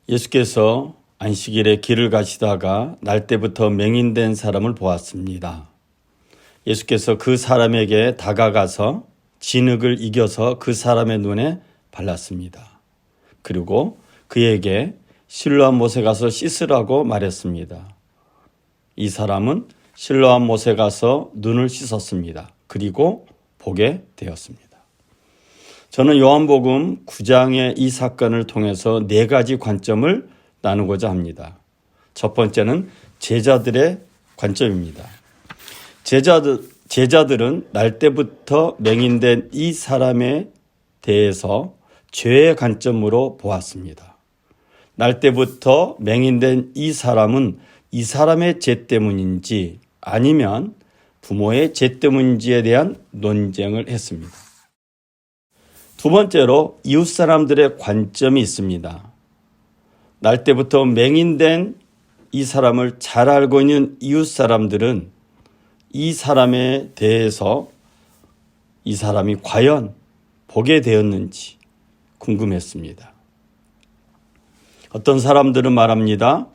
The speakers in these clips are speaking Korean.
예수께서 안식일에 길을 가시다가 날 때부터 맹인된 사람을 보았습니다. 예수께서 그 사람에게 다가가서 진흙을 이겨서 그 사람의 눈에 발랐습니다. 그리고 그에게 실로암 못에 가서 씻으라고 말했습니다. 이 사람은 실로암 못에 가서 눈을 씻었습니다. 그리고 보게 되었습니다. 저는 요한복음 9장의 이 사건을 통해서 4가지 관점을 나누고자 합니다. 첫 번째는 제자들의 관점입니다. 제자들은 날 때부터 맹인된 이 사람에 대해서 죄의 관점으로 보았습니다. 날 때부터 맹인된 이 사람은 이 사람의 죄 때문인지 아니면 부모의 죄 때문인지에 대한 논쟁을 했습니다. 두 번째로 이웃 사람들의 관점이 있습니다. 날 때부터 맹인된 이 사람을 잘 알고 있는 이웃 사람들은 이 사람에 대해서 이 사람이 과연 보게 되었는지 궁금했습니다. 어떤 사람들은 말합니다.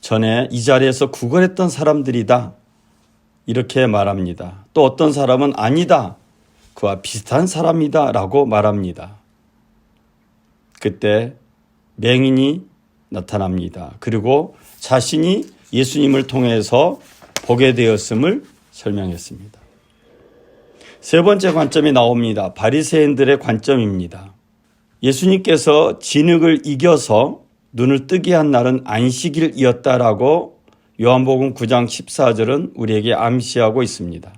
전에 이 자리에서 구걸했던 사람들이다. 이렇게 말합니다. 또 어떤 사람은 아니다. 그와 비슷한 사람이다 라고 말합니다. 그때 맹인이 나타납니다. 그리고 자신이 예수님을 통해서 보게 되었음을 설명했습니다. 세 번째 관점이 나옵니다. 바리새인들의 관점입니다. 예수님께서 진흙을 이겨서 눈을 뜨게 한 날은 안식일이었다라고 요한복음 9장 14절은 우리에게 암시하고 있습니다.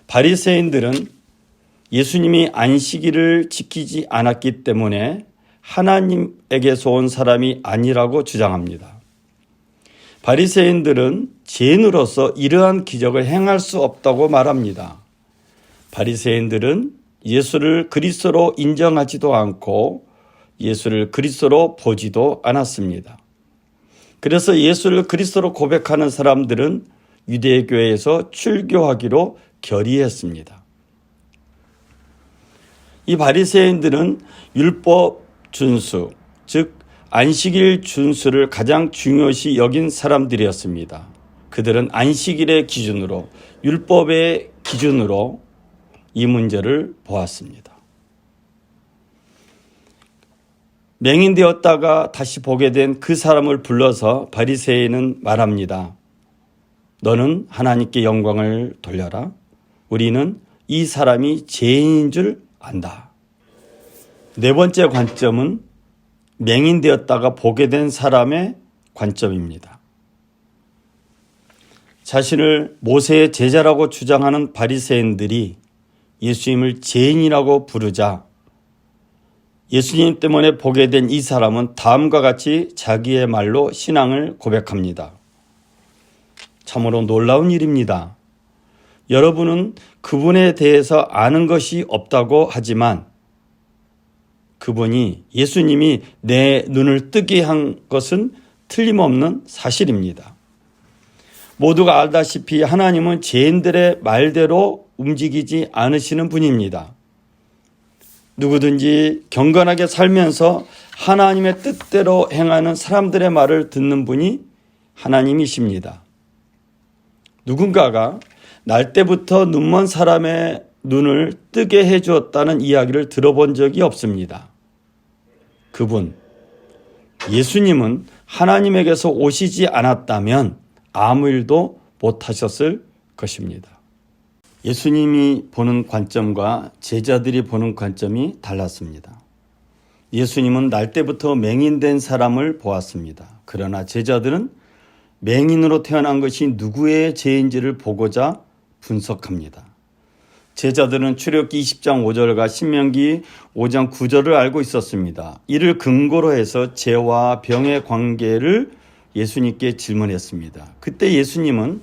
바리새인들은 예수님이 안식일을 지키지 않았기 때문에 하나님에게서 온 사람이 아니라고 주장합니다. 바리새인들은 죄인으로서 이러한 기적을 행할 수 없다고 말합니다. 바리새인들은 예수를 그리스도로 인정하지도 않고 예수를 그리스도로 보지도 않았습니다. 그래서 예수를 그리스도로 고백하는 사람들은 유대교회에서 출교하기로 결의했습니다. 이 바리새인들은 율법 준수, 즉 안식일 준수를 가장 중요시 여긴 사람들이었습니다. 그들은 안식일의 기준으로, 율법의 기준으로 이 문제를 보았습니다. 맹인되었다가 다시 보게 된 그 사람을 불러서 바리새인은 말합니다. 너는 하나님께 영광을 돌려라. 우리는 이 사람이 죄인인 줄 안다. 네 번째 관점은 맹인되었다가 보게 된 사람의 관점입니다. 자신을 모세의 제자라고 주장하는 바리새인들이 예수님을 죄인이라고 부르자 예수님 때문에 보게 된 이 사람은 다음과 같이 자기의 말로 신앙을 고백합니다. 참으로 놀라운 일입니다. 여러분은 그분에 대해서 아는 것이 없다고 하지만 그분이 예수님이 내 눈을 뜨게 한 것은 틀림없는 사실입니다. 모두가 알다시피 하나님은 죄인들의 말대로 움직이지 않으시는 분입니다. 누구든지 경건하게 살면서 하나님의 뜻대로 행하는 사람들의 말을 듣는 분이 하나님이십니다. 누군가가 날 때부터 눈먼 사람의 눈을 뜨게 해주었다는 이야기를 들어본 적이 없습니다. 그분, 예수님은 하나님에게서 오시지 않았다면 아무 일도 못하셨을 것입니다. 예수님이 보는 관점과 제자들이 보는 관점이 달랐습니다. 예수님은 날 때부터 맹인된 사람을 보았습니다. 그러나 제자들은 맹인으로 태어난 것이 누구의 죄인지를 보고자 분석합니다. 제자들은 출애굽기 20장 5절과 신명기 5장 9절을 알고 있었습니다. 이를 근거로 해서 죄와 병의 관계를 예수님께 질문했습니다. 그때 예수님은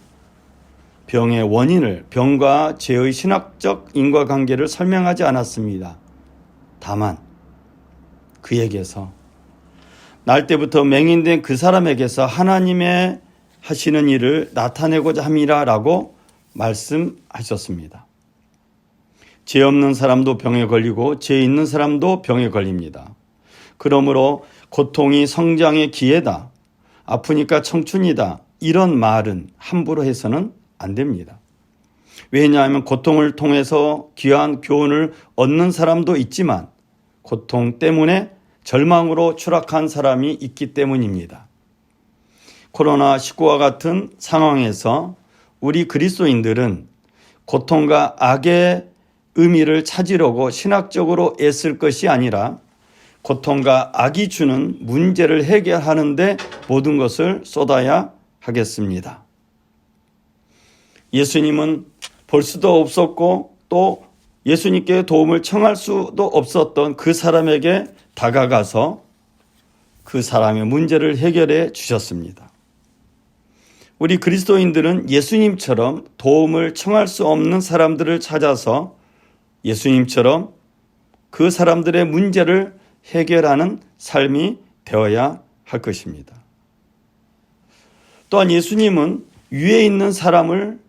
병의 원인을, 병과 죄의 신학적 인과관계를 설명하지 않았습니다. 다만 그에게서 날 때부터 맹인된 그 사람에게서 하나님의 하시는 일을 나타내고자 함이라라고 말씀하셨습니다. 죄 없는 사람도 병에 걸리고 죄 있는 사람도 병에 걸립니다. 그러므로 고통이 성장의 기회다, 아프니까 청춘이다, 이런 말은 함부로 해서는 안 됩니다. 왜냐하면 고통을 통해서 귀한 교훈을 얻는 사람도 있지만 고통 때문에 절망으로 추락한 사람이 있기 때문입니다. 코로나19와 같은 상황에서 우리 그리스도인들은 고통과 악의 의미를 찾으려고 신학적으로 애쓸 것이 아니라 고통과 악이 주는 문제를 해결하는 데 모든 것을 쏟아야 하겠습니다. 예수님은 볼 수도 없었고 또 예수님께 도움을 청할 수도 없었던 그 사람에게 다가가서 그 사람의 문제를 해결해 주셨습니다. 우리 그리스도인들은 예수님처럼 도움을 청할 수 없는 사람들을 찾아서 예수님처럼 그 사람들의 문제를 해결하는 삶이 되어야 할 것입니다. 또한 예수님은 위에 있는 사람을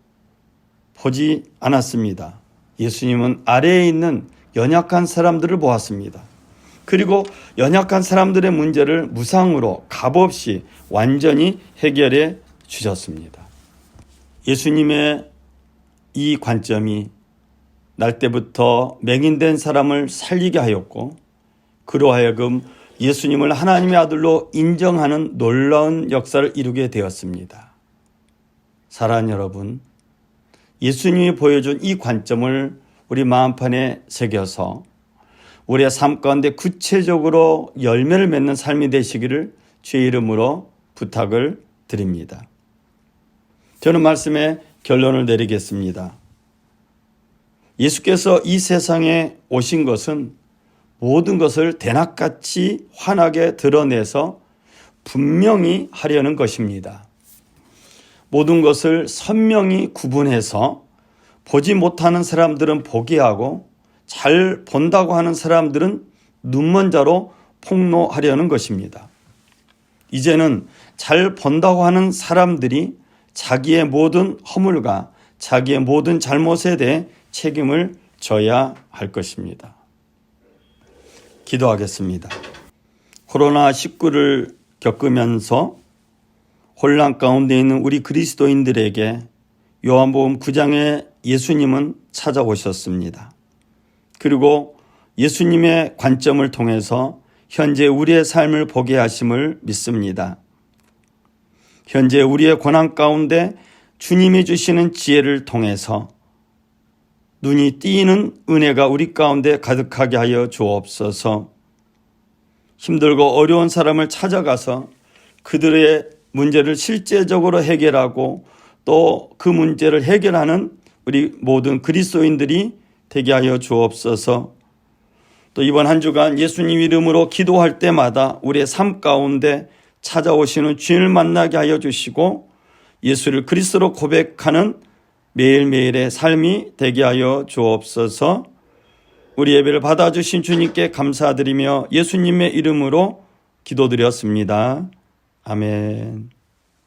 보지 않았습니다. 예수님은 아래에 있는 연약한 사람들을 보았습니다. 그리고 연약한 사람들의 문제를 무상으로 값없이 완전히 해결해 주셨습니다. 예수님의 이 관점이 날 때부터 맹인된 사람을 살리게 하였고 그로 하여금 예수님을 하나님의 아들로 인정하는 놀라운 역사를 이루게 되었습니다. 사랑하는 여러분, 예수님이 보여준 이 관점을 우리 마음판에 새겨서 우리의 삶 가운데 구체적으로 열매를 맺는 삶이 되시기를 주의 이름으로 부탁을 드립니다. 저는 말씀에 결론을 내리겠습니다. 예수께서 이 세상에 오신 것은 모든 것을 대낮같이 환하게 드러내서 분명히 하려는 것입니다. 모든 것을 선명히 구분해서 보지 못하는 사람들은 보게 하고 잘 본다고 하는 사람들은 눈먼 자로 폭로하려는 것입니다. 이제는 잘 본다고 하는 사람들이 자기의 모든 허물과 자기의 모든 잘못에 대해 책임을 져야 할 것입니다. 기도하겠습니다. 코로나19를 겪으면서 혼란 가운데 있는 우리 그리스도인들에게 요한복음 9장에 예수님은 찾아오셨습니다. 그리고 예수님의 관점을 통해서 현재 우리의 삶을 보게 하심을 믿습니다. 현재 우리의 고난 가운데 주님이 주시는 지혜를 통해서 눈이 띄는 은혜가 우리 가운데 가득하게 하여 주옵소서. 힘들고 어려운 사람을 찾아가서 그들의 문제를 실제적으로 해결하고 또 그 문제를 해결하는 우리 모든 그리스도인들이 되게 하여 주옵소서. 또 이번 한 주간 예수님 이름으로 기도할 때마다 우리의 삶 가운데 찾아오시는 주님을 만나게 하여 주시고 예수를 그리스도로 고백하는 매일매일의 삶이 되게 하여 주옵소서. 우리 예배를 받아주신 주님께 감사드리며 예수님의 이름으로 기도드렸습니다. 아멘.